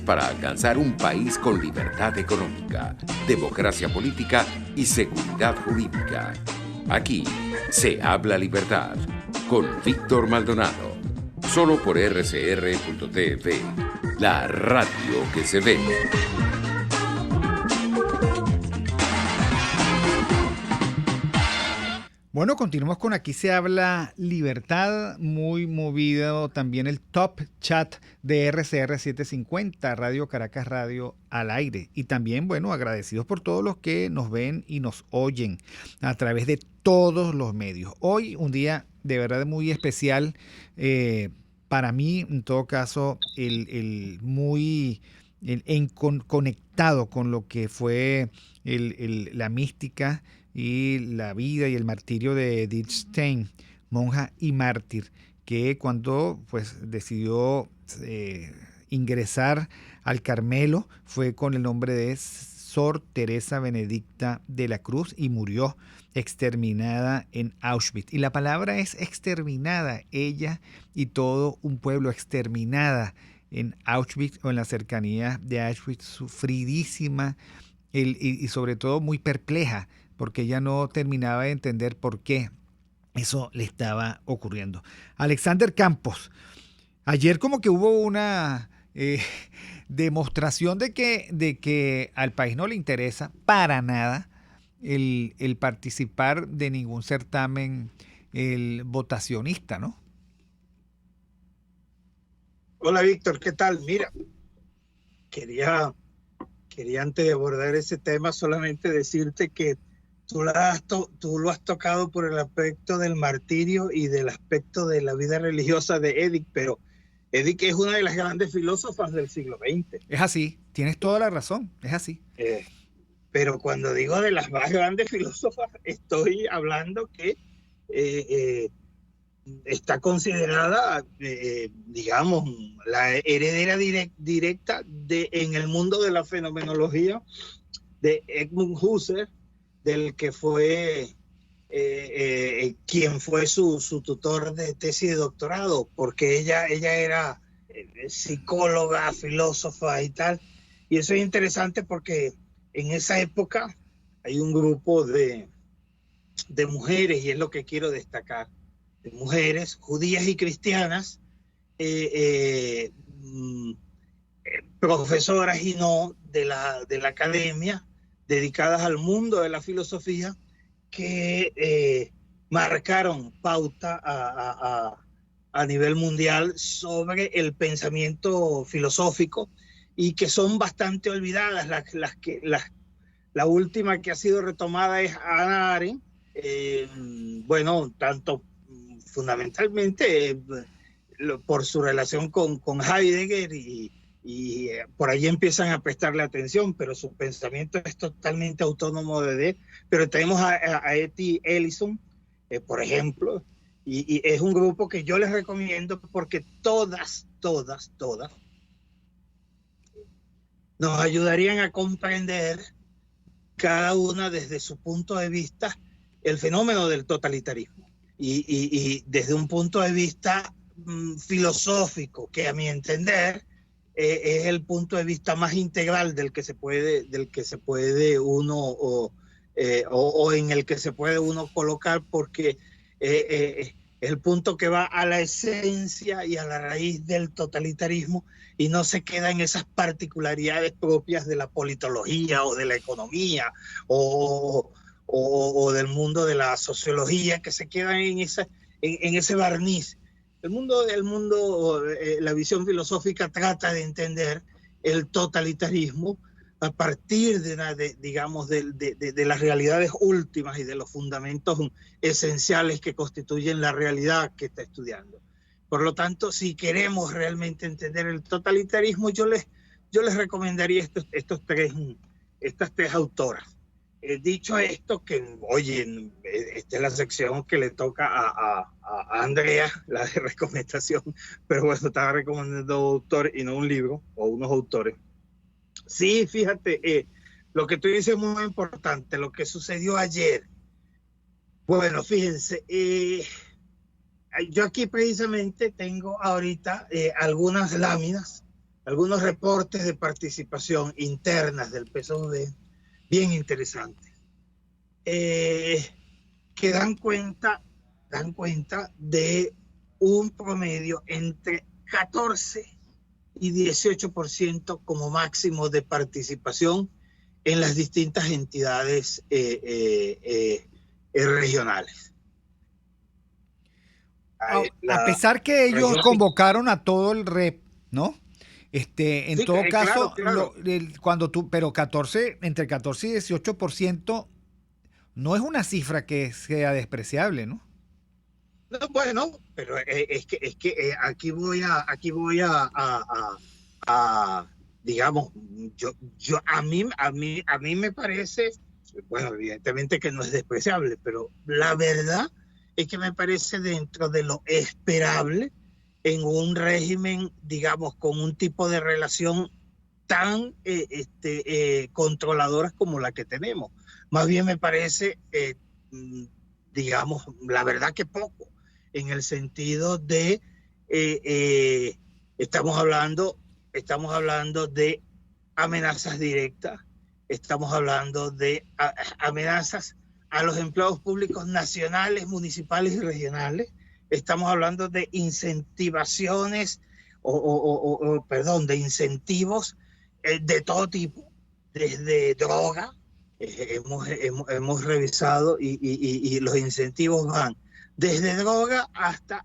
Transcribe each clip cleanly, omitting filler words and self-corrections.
para alcanzar un país con libertad económica, democracia política y seguridad jurídica. Aquí se habla libertad con Víctor Maldonado, solo por rcr.tv, la radio que se ve. Bueno, continuamos con Aquí se habla libertad, muy movido también el top chat de RCR 750, Radio Caracas Radio al aire. Y también, bueno, agradecidos por todos los que nos ven y nos oyen a través de todos los medios. Hoy un día de verdad muy especial para mí, en todo caso, conectado con lo que fue la mística y la vida y el martirio de Edith Stein, monja y mártir, que cuando pues decidió ingresar al Carmelo fue con el nombre de Sor Teresa Benedicta de la Cruz y murió exterminada en Auschwitz. Y la palabra es exterminada, ella y todo un pueblo exterminada en Auschwitz o en las cercanías de Auschwitz, sufridísima y sobre todo muy perpleja, porque ella no terminaba de entender por qué eso le estaba ocurriendo. Alexander Campos, ayer como que hubo una demostración de que al país no le interesa para nada el participar de ningún certamen votacionista, ¿no? Hola Víctor, ¿qué tal? Mira, quería antes de abordar ese tema solamente decirte que tú lo has tocado por el aspecto del martirio y del aspecto de la vida religiosa de Edith, pero Edith es una de las grandes filósofas del siglo XX. Es así, tienes toda la razón, es así. Pero cuando digo de las más grandes filósofas, estoy hablando que está considerada, digamos, la heredera directa en el mundo de la fenomenología de Edmund Husserl, del que fue quien fue su tutor de tesis de doctorado, porque ella era psicóloga, filósofa y tal. Y eso es interesante porque en esa época hay un grupo de mujeres, y es lo que quiero destacar, de mujeres judías y cristianas, profesoras y no de la academia, dedicadas al mundo de la filosofía, que marcaron pauta a nivel mundial sobre el pensamiento filosófico y que son bastante olvidadas. La última que ha sido retomada es Hannah Arendt, bueno, tanto fundamentalmente por su relación con Heidegger y por ahí empiezan a prestarle atención, pero su pensamiento es totalmente autónomo de él. Pero tenemos a Etty Ellison, por ejemplo, y es un grupo que yo les recomiendo porque todas nos ayudarían a comprender cada una desde su punto de vista el fenómeno del totalitarismo y desde un punto de vista filosófico, que a mi entender es el punto de vista más integral del que se puede uno o en el que se puede uno colocar, porque es el punto que va a la esencia y a la raíz del totalitarismo y no se queda en esas particularidades propias de la politología o de la economía o del mundo de la sociología, que se quedan en ese barniz. La visión filosófica trata de entender el totalitarismo a partir de las realidades últimas y de los fundamentos esenciales que constituyen la realidad que está estudiando. Por lo tanto, si queremos realmente entender el totalitarismo, yo les recomendaría estas tres autoras. Dicho esto, que oye, esta es la sección que le toca a Andrea, la de recomendación, pero bueno, estaba recomendando un autor y no un libro o unos autores. Sí, fíjate, lo que tú dices es muy importante, lo que sucedió ayer. Bueno, fíjense, yo aquí precisamente tengo ahorita algunas láminas algunos reportes de participación internas del PSUV bien interesantes, que dan cuenta de un promedio entre 14 y 18% como máximo de participación en las distintas entidades regionales. A pesar que ellos convocaron a todo el REP, ¿no? En sí, todo caso, claro. pero entre 14 y 18% no es una cifra que sea despreciable, ¿no? No, bueno, pero es que aquí voy a digamos, a mí me parece, bueno, evidentemente que no es despreciable, pero la verdad es que me parece dentro de lo esperable en un régimen, digamos, con un tipo de relación tan controladoras como la que tenemos. Más bien me parece, digamos, la verdad que poco, en el sentido de estamos hablando de amenazas directas, estamos hablando de amenazas a los empleados públicos nacionales, municipales y regionales, estamos hablando de incentivaciones de incentivos de todo tipo, desde droga, hemos revisado y los incentivos van desde droga hasta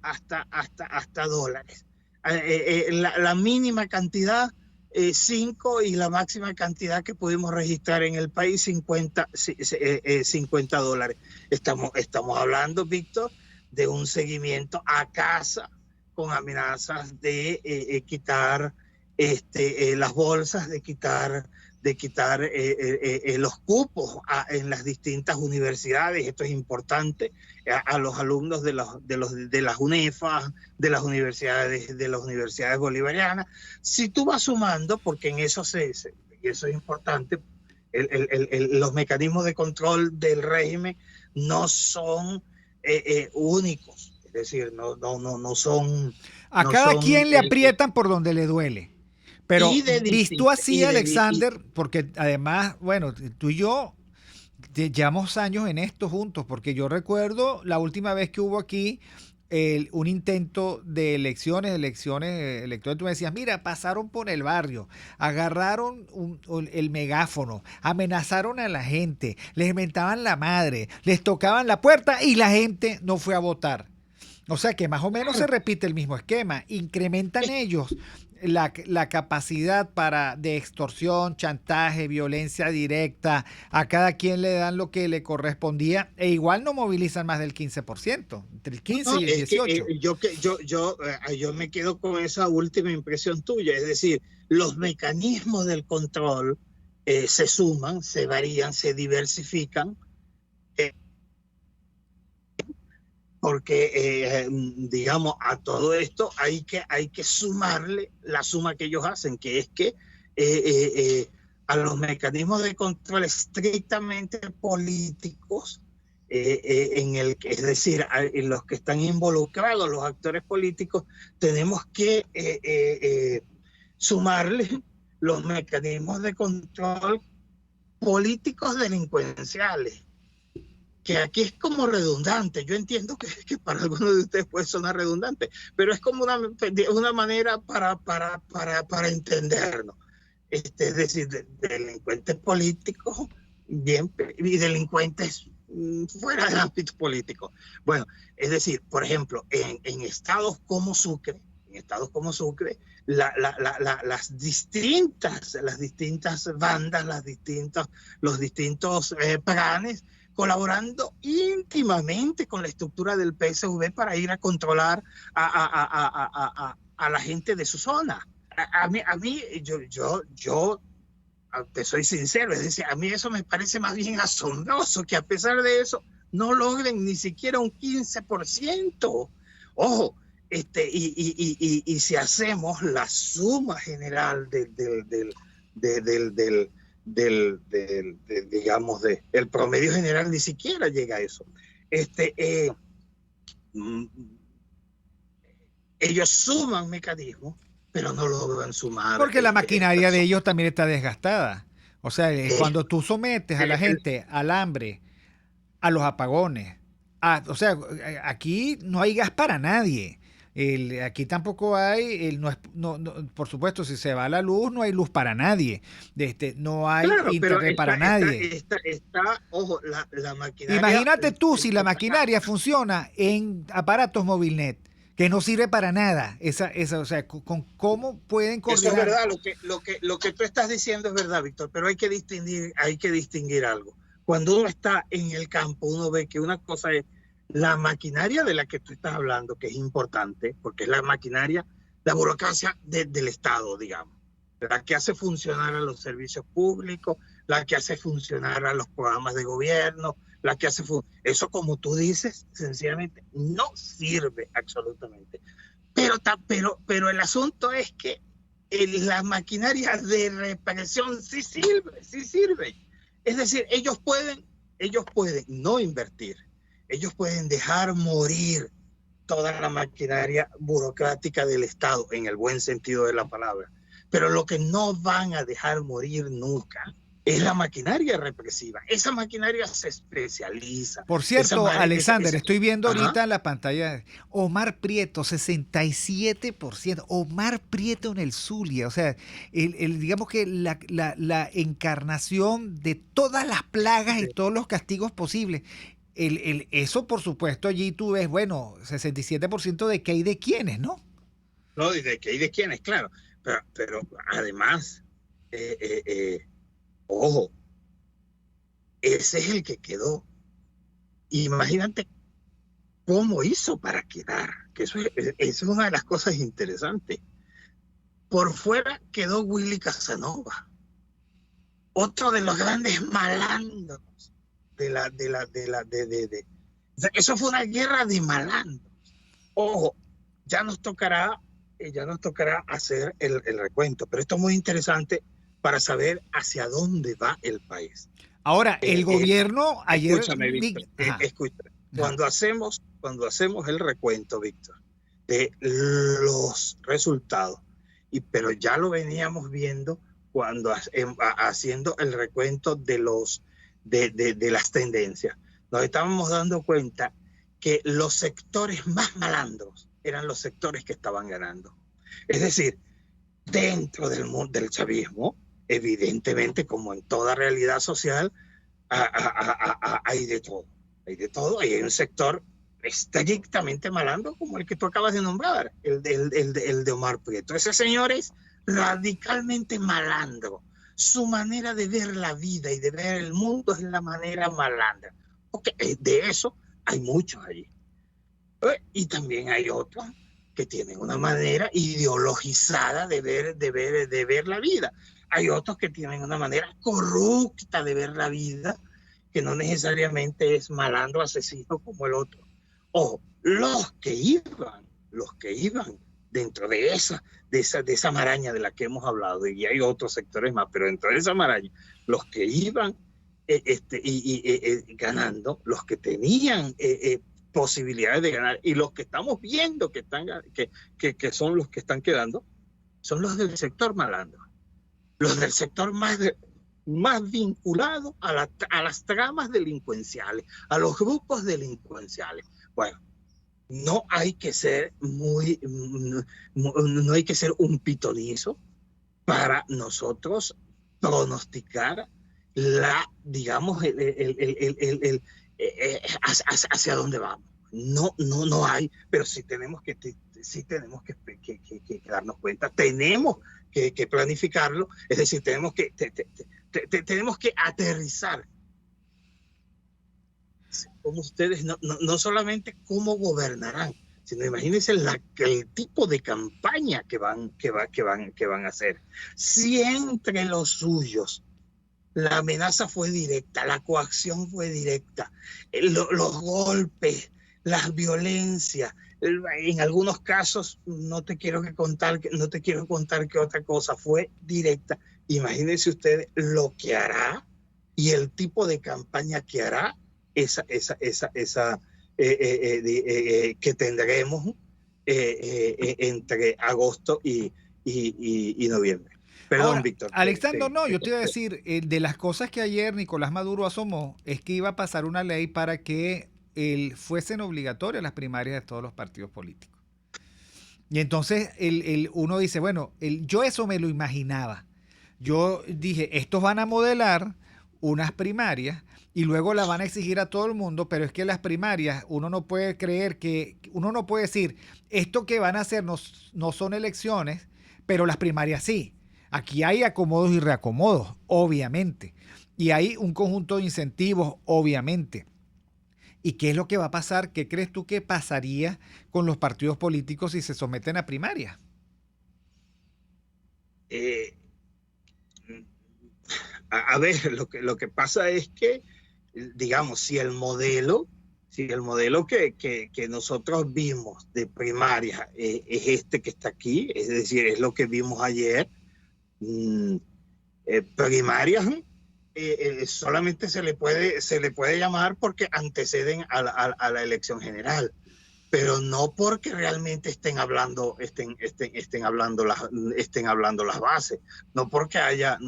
dólares. La mínima cantidad 5 y la máxima cantidad que pudimos registrar en el país 50 dólares. Estamos hablando, Víctor, de un seguimiento a casa con amenazas de quitar las bolsas, de quitar los cupos en las distintas universidades. Esto es importante, a los alumnos de las UNEFA, de las universidades bolivarianas. Si tú vas sumando, porque en eso y eso es importante, los mecanismos de control del régimen no son únicos, es decir, no son... A cada quien le aprietan por donde le duele. Pero visto así, Alexander, porque además, bueno, tú y yo llevamos años en esto juntos, porque yo recuerdo la última vez que hubo aquí un intento de elecciones electorales. Tú me decías, mira, pasaron por el barrio, agarraron el megáfono, amenazaron a la gente, les mentaban la madre, les tocaban la puerta y la gente no fue a votar. O sea que más o menos se repite el mismo esquema. Incrementan ellos la capacidad de extorsión, chantaje, violencia directa. A cada quien le dan lo que le correspondía e igual no movilizan más del 15%, entre el 15 y el 18%. Yo me quedo con esa última impresión tuya. Es decir, los mecanismos del control se suman, se varían, se diversifican. Porque, digamos, a todo esto hay que sumarle la suma que ellos hacen, que es que a los mecanismos de control estrictamente políticos, es decir, en los que están involucrados los actores políticos, tenemos que sumarle los mecanismos de control políticos delincuenciales, que aquí es como redundante. Yo entiendo que para algunos de ustedes puede sonar redundante, pero es como una manera para entendernos. Es decir, delincuentes políticos y delincuentes fuera del ámbito político. Bueno, es decir, por ejemplo, en estados como Sucre, las distintas bandas, los distintos planes, colaborando íntimamente con la estructura del PSV para ir a controlar a la gente de su zona. A mí yo te soy sincero, es decir, a mí eso me parece más bien asombroso, que a pesar de eso no logren ni siquiera un 15%. Ojo, y si hacemos la suma general digamos, el promedio general, ni siquiera llega a eso. Ellos suman mecanismos pero no logran sumar. Porque la maquinaria de ellos también está desgastada. O sea, cuando tú sometes a la gente al hambre, a los apagones, o sea, aquí no hay gas para nadie. Aquí tampoco hay, por supuesto, si se va la luz, no hay luz para nadie. No hay internet para nadie. Ojo, la maquinaria. Imagínate tú si la maquinaria funciona en aparatos Movilnet, que no sirve para nada. O sea, ¿cómo pueden coordinar? Eso es verdad, lo que tú estás diciendo es verdad, Víctor, pero hay que distinguir algo. Cuando uno está en el campo, uno ve que una cosa es la maquinaria de la que tú estás hablando, que es importante, porque es la maquinaria, la burocracia del Estado, digamos, la que hace funcionar a los servicios públicos, la que hace funcionar a los programas de gobierno, la que hace eso, como tú dices, sencillamente no sirve absolutamente. Pero el asunto es que la maquinaria de represión sí sirve. Es decir, ellos pueden no invertir. Ellos pueden dejar morir toda la maquinaria burocrática del Estado, en el buen sentido de la palabra. Pero lo que no van a dejar morir nunca es la maquinaria represiva. Esa maquinaria se especializa. Por cierto, Alexander, estoy viendo ahorita en la pantalla Omar Prieto, 67%. Omar Prieto en el Zulia. O sea, digamos que la encarnación de todas las plagas y todos los castigos posibles. Eso, por supuesto, allí tú ves, bueno, 67% de qué hay de quiénes, ¿no? No, de qué hay de quiénes, claro. Pero además, ojo, ese es el que quedó. Imagínate cómo hizo para quedar, que eso es una de las cosas interesantes. Por fuera quedó Willy Casanova, otro de los grandes malandros. Eso fue una guerra de malandros. Ojo, ya nos tocará hacer el recuento, pero esto es muy interesante para saber hacia dónde va el país. Ahora, el gobierno ayer... Escúchame, Víctor, escúchame. Cuando hacemos el recuento, Víctor, de los resultados, pero ya lo veníamos viendo cuando haciendo el recuento de las tendencias, nos estábamos dando cuenta que los sectores más malandros eran los sectores que estaban ganando. Es decir, dentro del mundo del chavismo, evidentemente, como en toda realidad social, hay de todo. Hay un sector estrictamente malandro, como el que tú acabas de nombrar, el de Omar Prieto. Ese señor es radicalmente malandro. Su manera de ver la vida y de ver el mundo es la manera malandra. Okay, de eso hay muchos allí. Y también hay otros que tienen una manera ideologizada de ver la vida. Hay otros que tienen una manera corrupta de ver la vida, que no necesariamente es malandro, asesino como el otro. O los que iban dentro de esa maraña de la que hemos hablado, y hay otros sectores más, pero dentro de esa maraña, los que iban ganando, los que tenían posibilidades de ganar, y los que estamos viendo que son los que están quedando, son los del sector malandro, los del sector más vinculado a las tramas delincuenciales, a los grupos delincuenciales. Bueno, no hay que ser no hay que ser un pitonizo para nosotros pronosticar hacia dónde vamos. No hay, pero sí tenemos que darnos cuenta, tenemos que planificarlo, es decir, tenemos que aterrizar como ustedes, no solamente cómo gobernarán, sino imagínense el tipo de campaña que van a hacer. Si entre los suyos la amenaza fue directa, la coacción fue directa, los golpes, las violencias, en algunos casos no te quiero contar que otra cosa fue directa. Imagínense ustedes lo que hará y el tipo de campaña que hará que tendremos entre agosto y y noviembre. Perdón, Ahora, Víctor. Alexander, no, yo te iba a decir, de las cosas que ayer Nicolás Maduro asomó es que iba a pasar una ley para que fuesen obligatorias las primarias de todos los partidos políticos. Y entonces uno dice, bueno, yo eso me lo imaginaba. Yo dije, estos van a modelar unas primarias y luego las van a exigir a todo el mundo, pero es que las primarias uno no puede uno no puede decir, esto que van a hacer no son elecciones, pero las primarias sí. Aquí hay acomodos y reacomodos, obviamente. Y hay un conjunto de incentivos, obviamente. ¿Y qué es lo que va a pasar? ¿Qué crees tú que pasaría con los partidos políticos si se someten a primarias? A ver, lo que pasa es que, digamos, si el modelo que nosotros vimos de primaria es este que está aquí, es decir, es lo que vimos ayer, primarias solamente se le puede llamar porque anteceden a la elección general, pero no porque realmente estén hablando las bases, no porque haya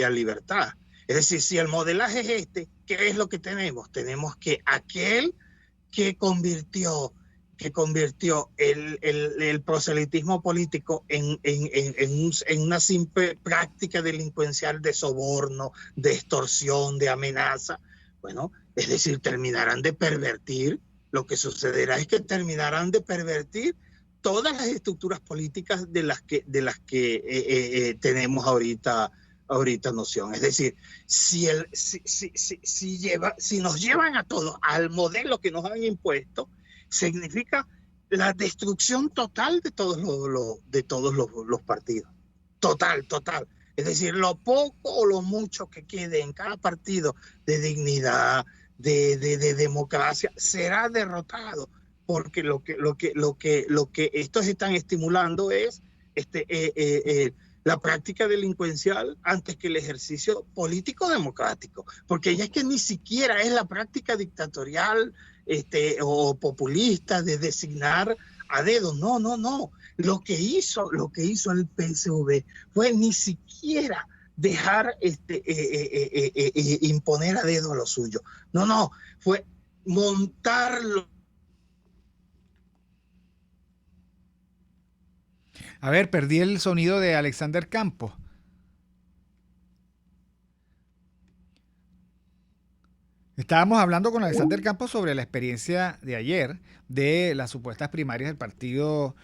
libertad. Es decir, si el modelaje es este, ¿qué es lo que tenemos? Tenemos que aquel que convirtió el proselitismo político en una simple práctica delincuencial de soborno, de extorsión, de amenaza. Bueno, es decir, terminarán de pervertir. Lo que sucederá es que terminarán de pervertir todas las estructuras políticas de las que tenemos ahorita noción. Es decir, si nos llevan a todos al modelo que nos han impuesto, significa la destrucción total de todos los partidos. Total. Es decir, lo poco o lo mucho que quede en cada partido de dignidad, de democracia, será derrotado, porque lo que estos están estimulando es la práctica delincuencial antes que el ejercicio político democrático, porque ya es que ni siquiera es la práctica dictatorial o populista de designar a dedo. No. Lo que hizo el PSV fue ni siquiera dejar imponer a dedo lo suyo. No, fue montarlo. A ver, perdí el sonido de Alexander Campos. Estábamos hablando con Alexander Campos sobre la experiencia de ayer de las supuestas primarias del partido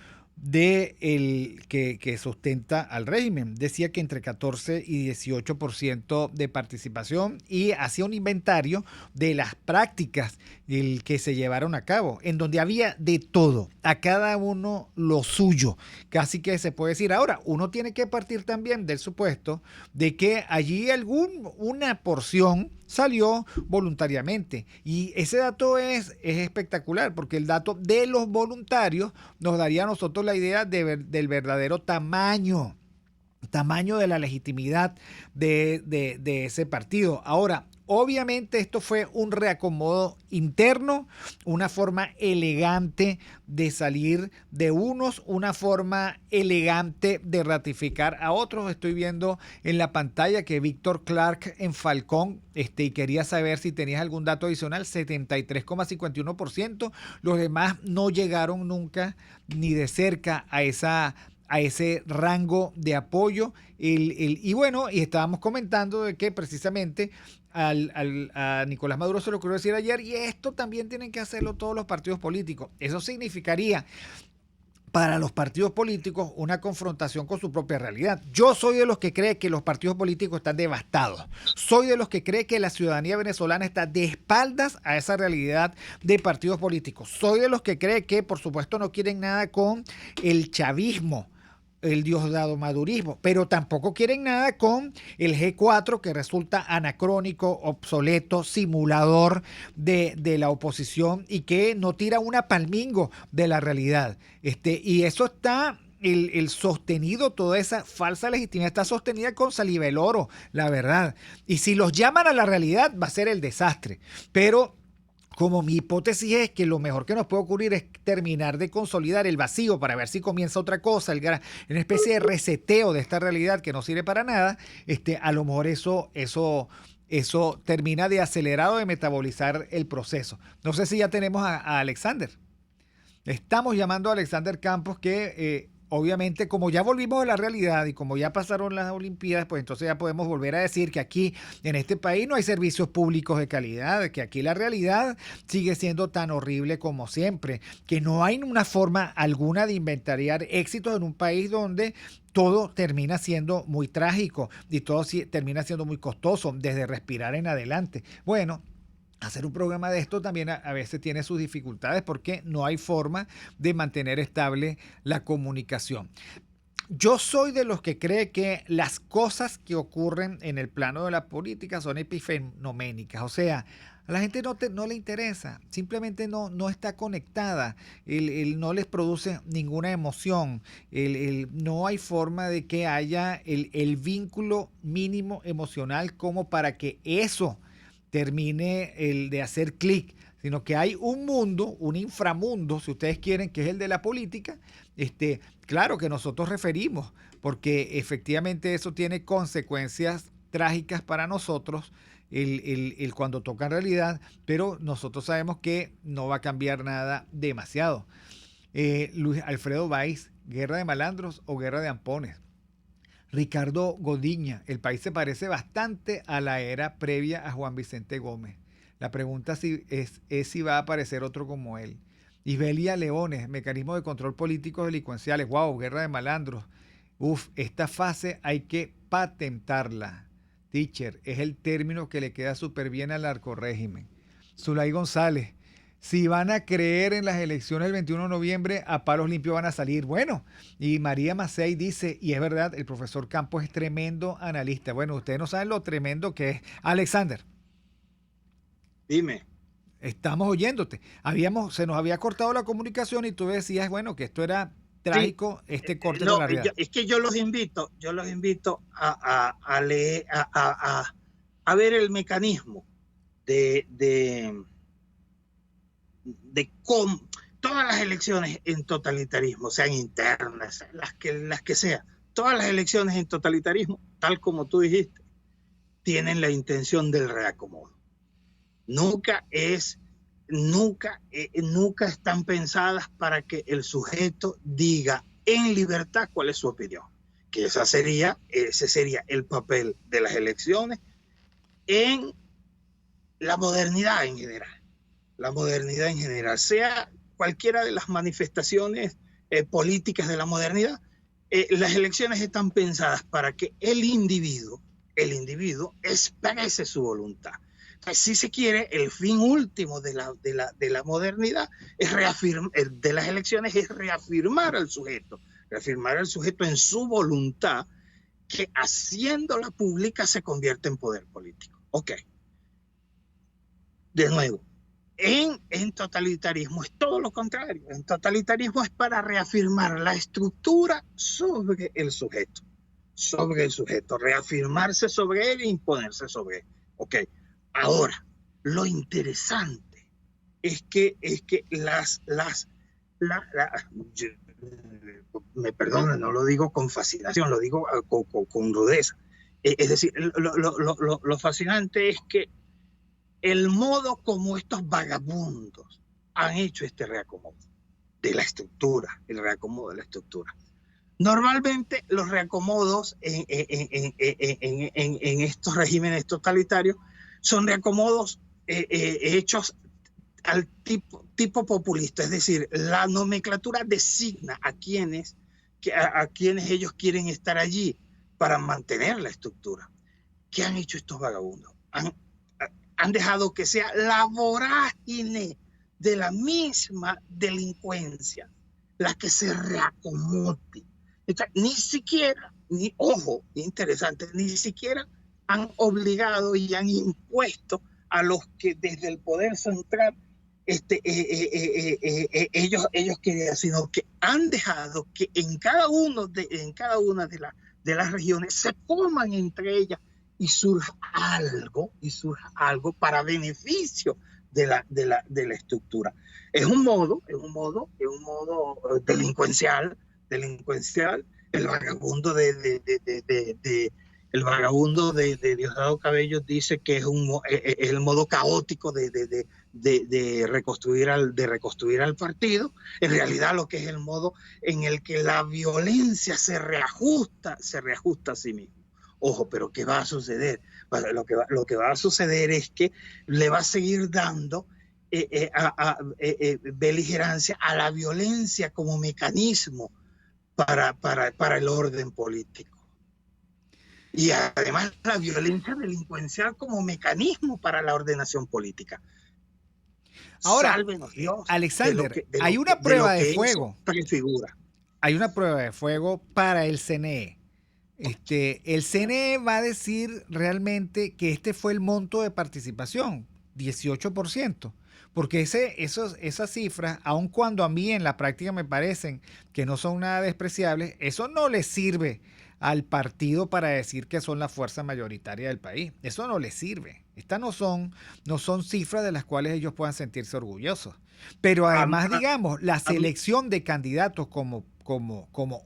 que sustenta al régimen. Decía que entre 14 y 18% de participación y hacía un inventario de las prácticas que se llevaron a cabo, en donde había de todo, a cada uno lo suyo, casi que se puede decir. Ahora, uno tiene que partir también del supuesto de que allí una porción salió voluntariamente, y ese dato es espectacular, porque el dato de los voluntarios nos daría a nosotros la idea del verdadero tamaño de la legitimidad de ese partido. Ahora, obviamente esto fue un reacomodo interno, una forma elegante de salir de unos, una forma elegante de ratificar a otros. Estoy viendo en la pantalla que Víctor Clark en Falcón, y quería saber si tenías algún dato adicional, 73,51%. Los demás no llegaron nunca ni de cerca a ese rango de apoyo. Y bueno, y estábamos comentando de que precisamente a Nicolás Maduro se lo quiero decir ayer, y esto también tienen que hacerlo todos los partidos políticos. Eso significaría para los partidos políticos una confrontación con su propia realidad. Yo soy de los que cree que los partidos políticos están devastados. Soy de los que cree que la ciudadanía venezolana está de espaldas a esa realidad de partidos políticos. Soy de los que cree que, por supuesto, no quieren nada con el chavismo, el diosdado madurismo, pero tampoco quieren nada con el G4, que resulta anacrónico, obsoleto, simulador de la oposición, y que no tira una palmingo de la realidad. Y eso está, el sostenido, toda esa falsa legitimidad está sostenida con saliva del oro, la verdad. Y si los llaman a la realidad, va a ser el desastre. Pero como mi hipótesis es que lo mejor que nos puede ocurrir es terminar de consolidar el vacío para ver si comienza otra cosa, una especie de reseteo de esta realidad que no sirve para nada, a lo mejor eso termina de acelerar o de metabolizar el proceso. No sé si ya tenemos a Alexander. Estamos llamando a Alexander Campos, que obviamente, como ya volvimos a la realidad y como ya pasaron las Olimpiadas, pues entonces ya podemos volver a decir que aquí en este país no hay servicios públicos de calidad, que aquí la realidad sigue siendo tan horrible como siempre, que no hay una forma alguna de inventariar éxitos en un país donde todo termina siendo muy trágico y todo termina siendo muy costoso, desde respirar en adelante. Bueno, hacer un programa de esto también a veces tiene sus dificultades porque no hay forma de mantener estable la comunicación. Yo soy de los que cree que las cosas que ocurren en el plano de la política son epifenoménicas, o sea, a la gente no le interesa, simplemente no está conectada, no les produce ninguna emoción, no hay forma de que haya el vínculo mínimo emocional como para que eso termine el de hacer clic, sino que hay un mundo, un inframundo, si ustedes quieren, que es el de la política, claro que nosotros referimos, porque efectivamente eso tiene consecuencias trágicas para nosotros, el cuando toca en realidad, pero nosotros sabemos que no va a cambiar nada demasiado. Luis Alfredo Báez, ¿guerra de malandros o guerra de ampones? Ricardo Godiña, el país se parece bastante a la era previa a Juan Vicente Gómez. La pregunta es si va a aparecer otro como él. Isbelia Leones, mecanismo de control políticos delincuenciales. Wow, guerra de malandros. Esta fase hay que patentarla. Teacher, es el término que le queda súper bien al narcorrégimen. Zulay González, si van a creer en las elecciones del 21 de noviembre, a palos limpios van a salir. Bueno, y María Macei dice, y es verdad, el profesor Campos es tremendo analista. Bueno, ustedes no saben lo tremendo que es. Alexander. Dime. Estamos oyéndote. Se nos había cortado la comunicación y tú decías, bueno, que esto era trágico, sí, corte de la realidad. Es que yo los invito a leer, a ver el mecanismo de cómo todas las elecciones en totalitarismo, sean internas, las que sean, todas las elecciones en totalitarismo, tal como tú dijiste, tienen la intención del reacomodo. Nunca están pensadas para que el sujeto diga en libertad cuál es su opinión, que ese sería el papel de las elecciones en la modernidad en general. La modernidad en general, sea cualquiera de las manifestaciones políticas de la modernidad, las elecciones están pensadas para que el individuo exprese su voluntad. Entonces, si se quiere, el fin último de la modernidad es de las elecciones es reafirmar al sujeto en su voluntad, que haciéndola pública se convierte en poder político. Ok. De nuevo. En totalitarismo es todo lo contrario. En totalitarismo es para reafirmar la estructura sobre el sujeto, reafirmarse sobre él e imponerse sobre él. Ok, ahora, lo interesante es que me perdonen, no lo digo con fascinación, lo digo con rudeza. Es decir, lo fascinante es que el modo como estos vagabundos han hecho este reacomodo de la estructura, el reacomodo de la estructura. Normalmente los reacomodos en estos regímenes totalitarios son reacomodos hechos al tipo populista, es decir, la nomenclatura designa a quienes ellos quieren estar allí para mantener la estructura. ¿Qué han hecho estos vagabundos? Han dejado que sea la vorágine de la misma delincuencia la que se reacomode. Ni siquiera, interesante, ni siquiera han obligado y han impuesto a los que desde el poder central ellos querían, sino que han dejado que en cada una de las regiones se forman entre ellas y surja algo para beneficio de la estructura. Es un modo delincuencial, el vagabundo el vagabundo de Diosdado Cabello dice que es el modo caótico de reconstruir al partido. En realidad lo que es el modo en el que la violencia se reajusta a sí mismo. Ojo, pero ¿qué va a suceder? Lo que va a suceder es que le va a seguir dando beligerancia a la violencia como mecanismo para el orden político. Y además la violencia delincuencial como mecanismo para la ordenación política. Ahora, sálvenos Dios, Alexander, hay una prueba de fuego. Prefigura. Hay una prueba de fuego para el CNE. El CNE va a decir realmente que este fue el monto de participación, 18%. Porque esas cifras, aun cuando a mí en la práctica me parecen que no son nada despreciables, eso no les sirve al partido para decir que son la fuerza mayoritaria del país. Eso no les sirve. Estas no son cifras de las cuales ellos puedan sentirse orgullosos. Pero además, digamos, la selección de candidatos como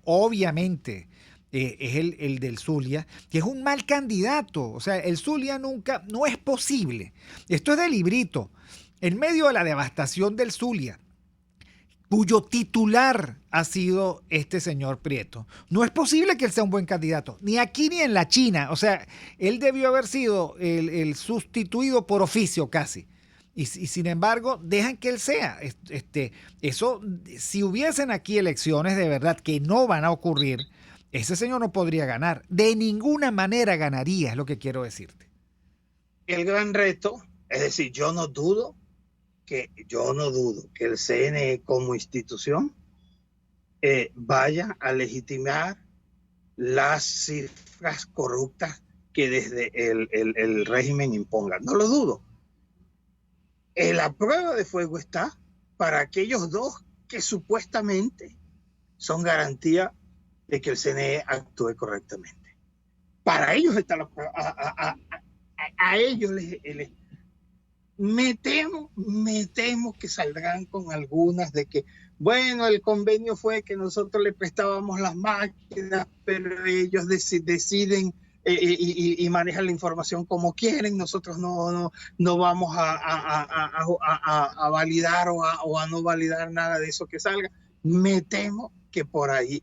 obviamente es el del Zulia, que es un mal candidato. O sea, el Zulia no es posible. Esto es de librito. En medio de la devastación del Zulia, cuyo titular ha sido este señor Prieto, no es posible que él sea un buen candidato, ni aquí ni en la China. O sea, él debió haber sido el sustituido por oficio casi. Y sin embargo, dejan que él sea. Eso, si hubiesen aquí elecciones de verdad que no van a ocurrir, ese señor no podría ganar. De ninguna manera ganaría, es lo que quiero decirte. El gran reto, es decir, yo no dudo que el CNE como institución vaya a legitimar las cifras corruptas que desde el régimen impongan. No lo dudo. La prueba de fuego está para aquellos dos que supuestamente son garantía de que el CNE actúe correctamente. Para ellos está la prueba. A ellos me temo que saldrán con algunas de que, bueno, el convenio fue que nosotros le prestábamos las máquinas, pero ellos deciden y manejan la información como quieren. Nosotros no vamos a validar o a no validar nada de eso que salga. Me temo que por ahí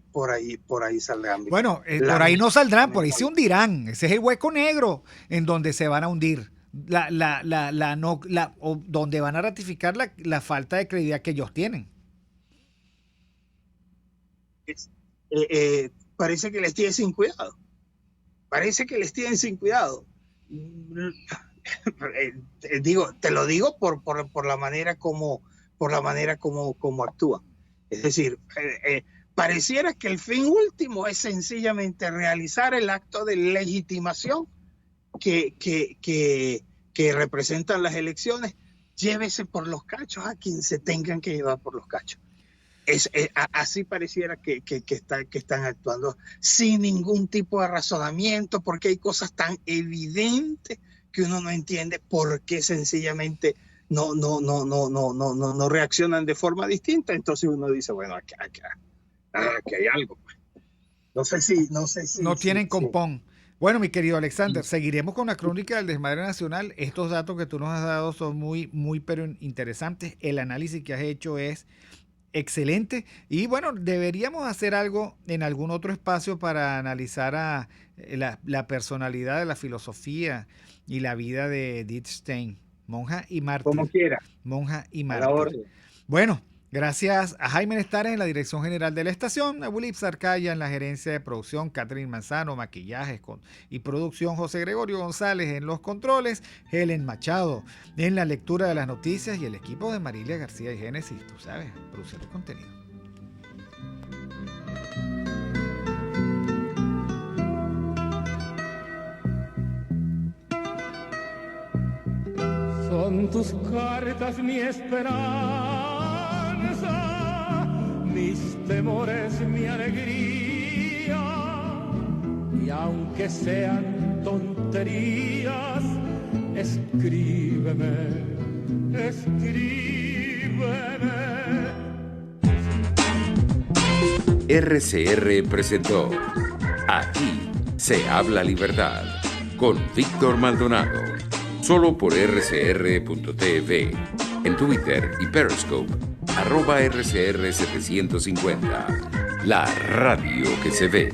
saldrán. Bueno, por ahí no saldrán, por ahí se hundirán. Ese es el hueco negro en donde se van a hundir. Donde van a ratificar la falta de credibilidad que ellos tienen. Parece que les tienen sin cuidado. Te lo digo por la manera como actúa. Es decir, pareciera que el fin último es sencillamente realizar el acto de legitimación que representan las elecciones. Llévese por los cachos a quien se tengan que llevar por los cachos. Así pareciera que están actuando sin ningún tipo de razonamiento, porque hay cosas tan evidentes que uno no entiende por qué sencillamente no reaccionan de forma distinta. Entonces uno dice, bueno, aquí hay algo. No sé si no tienen compón. Bueno, mi querido Alexander, seguiremos con la crónica del desmadre nacional. Estos datos que tú nos has dado son muy, muy pero interesantes. El análisis que has hecho es excelente. Y bueno, deberíamos hacer algo en algún otro espacio para analizar a la personalidad de la filosofía y la vida de Edith Stein, monja y mártir. Como quiera. Monja y mártir. A la orden. Bueno, gracias a Jaime Nestares en la dirección general de la estación, a Wilip Sarcaya en la gerencia de producción, Catherine Manzano, maquillajes y producción, José Gregorio González en los controles, Helen Machado en la lectura de las noticias y el equipo de Marilia García y Génesis, tú sabes, producción de contenido. Son tus cartas mi esperanza, mis temores, mi alegría, y aunque sean tonterías, escríbeme escríbeme. RCR presentó Aquí se habla libertad con Víctor Maldonado. Solo por rcr.tv, en Twitter y Periscope, @RCR750. La radio que se ve.